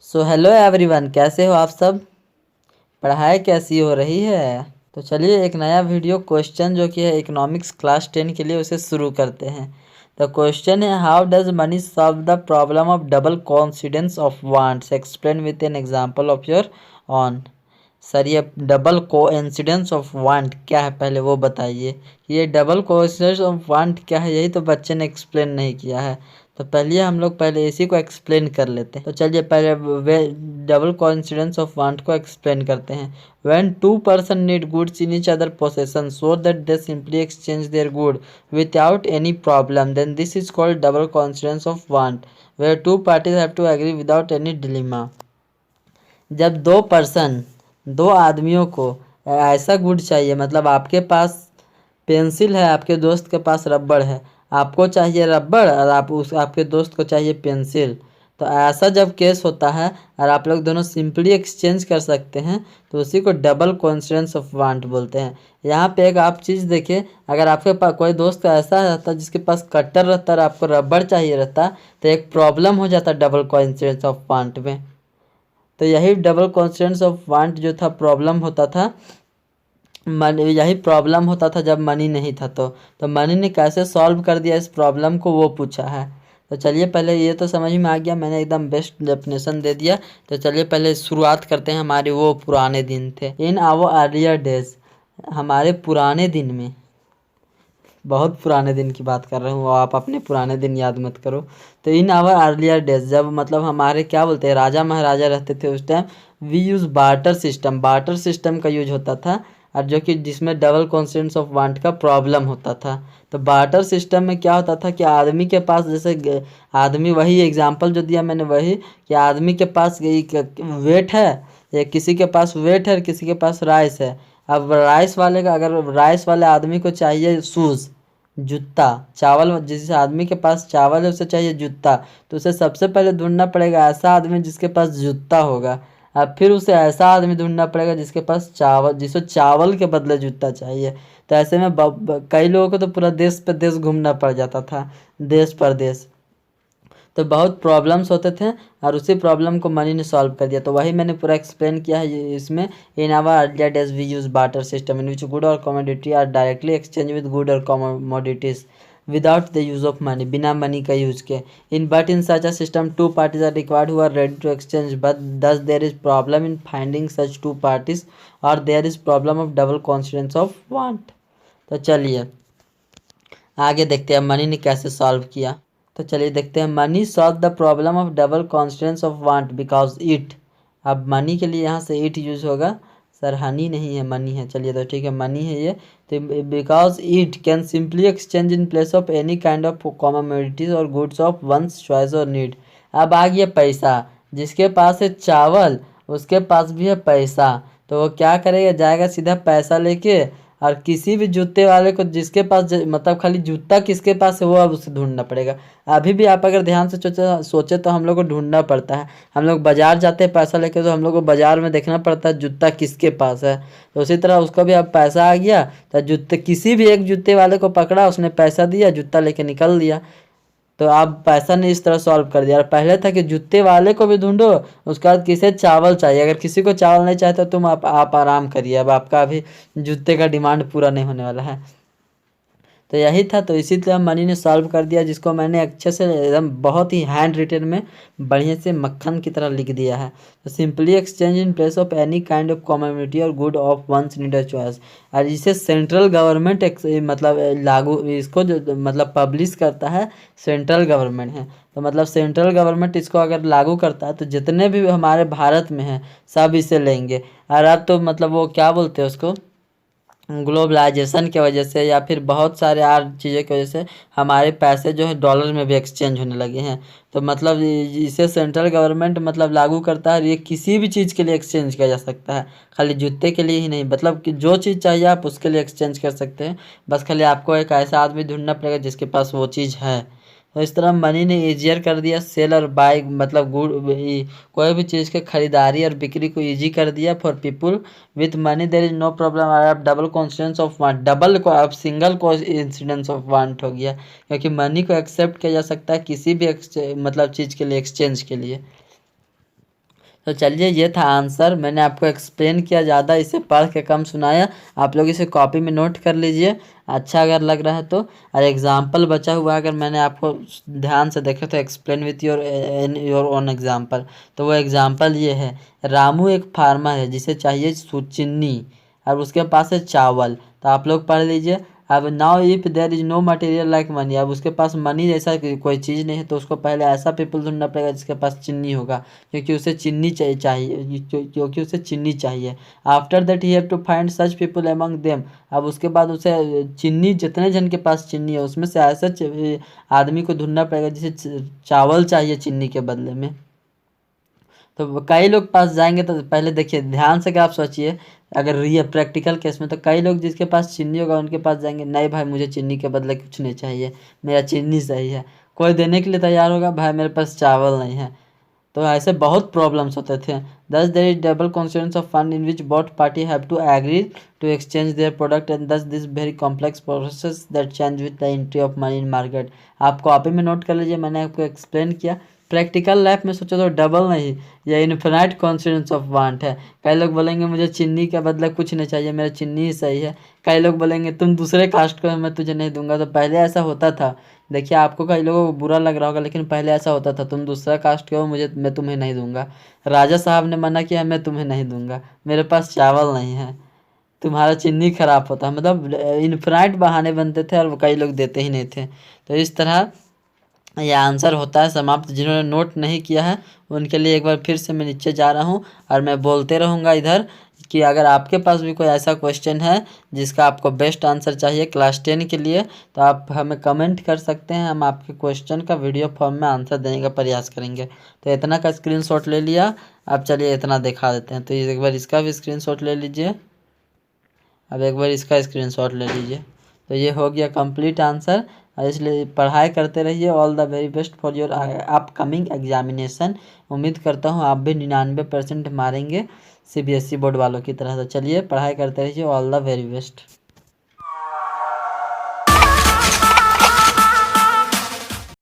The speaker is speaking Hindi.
सो हेलो एवरीवन, कैसे हो आप सब। पढ़ाई कैसी हो रही है। तो चलिए एक नया वीडियो क्वेश्चन जो कि है इकोनॉमिक्स क्लास 10 के लिए उसे शुरू करते हैं। तो क्वेश्चन है, how does money solve the problem of double coincidence of wants, explain with an example of your on. Sir ये डबल कोइंसिडेंस ऑफ वांट क्या है, पहले वो बताइए। ये डबल कोइंसिडेंस ऑफ वांट क्या है, यही तो बच्चे ने एक्सप्लेन नहीं किया है। तो पहले हम लोग पहले इसी को एक्सप्लेन कर लेते हैं। तो चलिए पहले वे डबल कोइंसिडेंस ऑफ वांट को एक्सप्लेन करते हैं। When two person need goods in each other possession so that they simply exchange their good without any problem, then this is called double coincidence of want where two parties have to agree without any dilemma. जब दो आदमियों को ऐसा गुड चाहिए, मतलब आपके पास पेंसिल है, आपके दोस्त के पास रबड़ है, आपको चाहिए रबड़ और आपके दोस्त को चाहिए पेंसिल। तो ऐसा जब केस होता है और आप लोग दोनों सिंपली एक्सचेंज कर सकते हैं तो उसी को डबल कोइंसिडेंस ऑफ वांट बोलते हैं। यहाँ पे एक आप चीज़ देखिए, अगर आपके पास कोई दोस्त ऐसा रहता जिसके पास कटर रहता और आपको रबड़ चाहिए रहता तो एक प्रॉब्लम हो जाता डबल कोइंसिडेंस ऑफ वांट में। तो यही डबल कोइंसिडेंस ऑफ वांट जो था प्रॉब्लम होता था, यही प्रॉब्लम होता था जब मनी नहीं था। तो मनी ने कैसे सॉल्व कर दिया इस प्रॉब्लम को, वो पूछा है। तो चलिए पहले ये तो समझ में आ गया, मैंने एकदम बेस्ट डेफिनेशन दे दिया। तो चलिए पहले शुरुआत करते हैं, हमारे वो पुराने दिन थे। इन आवर अर्लियर डेज, हमारे पुराने दिन में, बहुत पुराने दिन की बात कर रहा हूँ, आप अपने पुराने दिन याद मत करो। तो इन आवर अर्लियर डेज, जब मतलब हमारे क्या बोलते हैं राजा महाराजा रहते थे उस time, we use barter system का यूज होता था, और जो कि जिसमें डबल कॉन्स्टेंट्स ऑफ वांट का प्रॉब्लम होता था। तो बार्टर सिस्टम में क्या होता था कि आदमी के पास, जैसे आदमी, वही एग्जांपल जो दिया मैंने वही, कि आदमी के पास वेट है, या किसी के पास वेट है और किसी के पास राइस है। अब राइस वाले का, अगर राइस वाले आदमी को चाहिए शूज़, जूता, चावल, जिस आदमी के पास चावल है उसे चाहिए जूता, तो उसे सबसे पहले ढूंढना पड़ेगा ऐसा आदमी जिसके पास जूता होगा। अब फिर उसे ऐसा आदमी ढूंढना पड़ेगा जिसके पास चावल, जिसे चावल के बदले जूता चाहिए। तो ऐसे में कई लोगों को तो पूरा देश पे देश घूमना पड़ जाता था, देश परदेश। तो बहुत प्रॉब्लम्स होते थे और उसी प्रॉब्लम को मनी ने सॉल्व कर दिया। तो वही मैंने पूरा एक्सप्लेन किया है इसमें। In our earlier days we use barter system in which good और commodity are directly exchange with good और commodities without the use of money, बिना मनी का यूज के। But in such a system two parties are required who are ready to exchange, but thus there is problem in finding such two parties और there is problem of double confidence of want. तो चलिए आगे देखते हैं मनी ने कैसे सॉल्व किया। तो चलिए देखते हैं, money solve the problem of double constants of want because it. अब मनी के लिए यहाँ से इट यूज होगा, सर हनी नहीं है मनी है, चलिए तो ठीक है मनी है ये। तो because it can simply exchange in place of any kind of commodities और गुड्स ऑफ वंस चॉइस और नीड। अब आ गया पैसा, जिसके पास है चावल उसके पास भी है पैसा, तो वो क्या करेगा, जाएगा सीधा पैसा लेके और किसी भी जूते वाले को जिसके पास मतलब खाली जूता किसके पास है वो अब उसे ढूंढना पड़ेगा। अभी भी आप अगर ध्यान से सोचे तो हम लोग को ढूंढना पड़ता है। हम लोग बाजार जाते हैं पैसा लेके तो हम लोग को बाजार में देखना पड़ता है जूता किसके पास है। तो उसी तरह उसका भी अब पैसा आ गया, तो जूते किसी भी एक जूते वाले को पकड़ा, उसने पैसा दिया, जूता लेके निकल दिया। तो आप पैसा ने इस तरह सॉल्व कर दिया। और पहले था कि जूते वाले को भी ढूंढो, उसके बाद किसे चावल चाहिए, अगर किसी को चावल नहीं चाहिए तो तुम आप आराम करिए, अब आपका अभी जूते का डिमांड पूरा नहीं होने वाला है। तो यही था, तो इसी तरह मनी ने सॉल्व कर दिया, जिसको मैंने अच्छे से एकदम बहुत ही हैंड रिटन में बढ़िया से मक्खन की तरह लिख दिया है। तो simply exchange in place of any kind of commodity और good of one's need choice. और इसे सेंट्रल गवर्नमेंट मतलब लागू, इसको जो मतलब पब्लिश करता है सेंट्रल गवर्नमेंट है। तो मतलब सेंट्रल गवर्नमेंट इसको अगर लागू करता है तो जितने भी हमारे भारत में हैं सब इसे लेंगे। और अब तो मतलब वो क्या बोलते हैं उसको, ग्लोबलाइजेशन की वजह से या फिर बहुत सारे और चीज़ों की वजह से हमारे पैसे जो है डॉलर में भी एक्सचेंज होने लगे हैं। तो मतलब इसे सेंट्रल गवर्नमेंट मतलब लागू करता है, ये किसी भी चीज़ के लिए एक्सचेंज किया जा सकता है, खाली जूते के लिए ही नहीं, मतलब कि जो चीज़ चाहिए आप उसके लिए एक्सचेंज कर सकते हैं। बस खाली आपको एक ऐसा आदमी ढूंढना पड़ेगा जिसके पास वो चीज़ है। तो इस तरह मनी ने ईजियर कर दिया सेल और बाय, मतलब कोई भी चीज़ के खरीदारी और बिक्री को ईजी कर दिया for people with money. There is no problem, आप double coincidence of want, double को अब सिंगल को इंसिडेंस ऑफ वांट हो गया, क्योंकि मनी को एक्सेप्ट किया जा सकता है किसी भी मतलब चीज़ के लिए, एक्सचेंज के लिए। तो चलिए ये था आंसर, मैंने आपको एक्सप्लेन किया ज़्यादा, इसे पढ़ के कम सुनाया। आप लोग इसे कॉपी में नोट कर लीजिए, अच्छा अगर लग रहा है तो। और एग्जाम्पल बचा हुआ अगर मैंने आपको ध्यान से देखे तो explain with your own example. तो वो एग्जाम्पल ये है, रामू एक फार्मर है जिसे चाहिए चीनी और उसके पास है चावल। तो आप लोग पढ़ लीजिए। अब now if there is no material like money, अब उसके पास मनी जैसा कोई चीज़ नहीं है, तो उसको पहले ऐसा पीपल ढूंढना पड़ेगा जिसके पास चीनी होगा, क्योंकि उसे चीनी चाहिए क्योंकि उसे चीनी चाहिए। After that he have to find such people among them, अब उसके बाद उसे चीनी, जितने जन के पास चीनी है उसमें से ऐसा आदमी को ढूंढना पड़ेगा जिसे चावल चाहिए चीनी के बदले में। तो कई लोग पास जाएंगे, तो पहले देखिए ध्यान से, क्या आप सोचिए, अगर रियल प्रैक्टिकल केस में तो कई लोग जिसके पास चीनी होगा उनके पास जाएंगे, नहीं भाई मुझे चीनी के बदले कुछ नहीं चाहिए, मेरा चीनी सही है। कोई देने के लिए तैयार होगा, भाई मेरे पास चावल नहीं है। तो ऐसे बहुत प्रॉब्लम्स होते थे। Thus there is double coincidence of fund in which both party have to agree to exchange their product and thus this very complex process that change with the entry of money in market. आप कॉपी में नोट कर लीजिए, मैंने आपको एक्सप्लेन किया। प्रैक्टिकल लाइफ में सोचो तो डबल नहीं, यह इन्फिनाइट कॉन्सिडेंस ऑफ वांट है। कई लोग बोलेंगे मुझे चीनी के बदले कुछ नहीं चाहिए, मेरा चीनी ही सही है। कई लोग बोलेंगे तुम दूसरे कास्ट को, मैं तुझे नहीं दूंगा। तो पहले ऐसा होता था, देखिए आपको कई लोगों को बुरा लग रहा होगा, लेकिन पहले ऐसा होता था, तुम दूसरा कास्ट के हो, मैं तुम्हें नहीं दूंगा। राजा साहब ने मना किया, मैं तुम्हें नहीं दूंगा, मेरे पास चावल नहीं है, तुम्हारा चीनी खराब होता। मतलब इन्फिनाइट बहाने बनते थे और कई लोग देते ही नहीं थे। तो इस तरह यह आंसर होता है समाप्त। जिन्होंने नोट नहीं किया है उनके लिए एक बार फिर से मैं नीचे जा रहा हूँ और मैं बोलते रहूँगा इधर कि अगर आपके पास भी कोई ऐसा क्वेश्चन है जिसका आपको बेस्ट आंसर चाहिए क्लास 10 के लिए, तो आप हमें कमेंट कर सकते हैं, हम आपके क्वेश्चन का वीडियो फॉर्म में आंसर देने का प्रयास करेंगे। तो इतना का स्क्रीनशॉट ले लिया, अब चलिए इतना दिखा देते हैं। तो एक बार इसका भी स्क्रीनशॉट ले लीजिए, अब एक बार इसका स्क्रीनशॉट ले लीजिए। तो ये हो गया कंप्लीट आंसर। इसलिए पढ़ाई करते रहिए। All the very best for your upcoming examination. उम्मीद करता हूँ आप भी 99% मारेंगे CBSE बोर्ड वालों की तरह। तो चलिए पढ़ाई करते रहिए। All the very best.